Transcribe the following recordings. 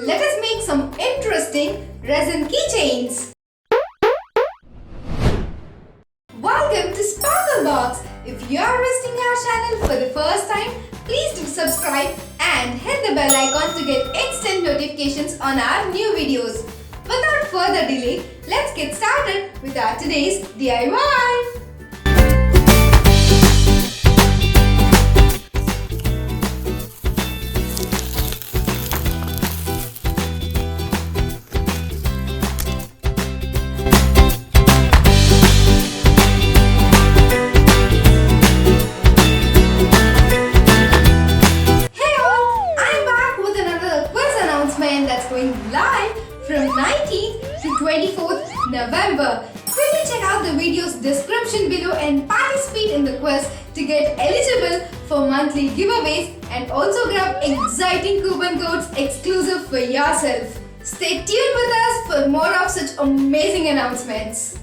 let us make some interesting resin keychains. Welcome to Sparklebox. If you are visiting our channel for the first time, please do subscribe and hit the bell icon to get instant notifications on our new videos. Without further delay, let's get started with our today's DIY. That's going live from 19th to 24th November. Quickly check out the video's description below and participate in the quiz to get eligible for monthly giveaways and also grab exciting coupon codes exclusive for yourself. Stay tuned with us for more of such amazing announcements.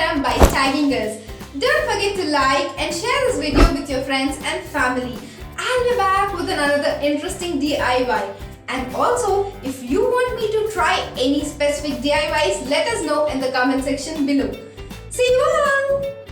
Instagram by tagging us. Don't forget to like and share this video with your friends and family. I'll be back with another interesting DIY. And also, if you want me to try any specific DIYs, let us know in the comment section below. See you all!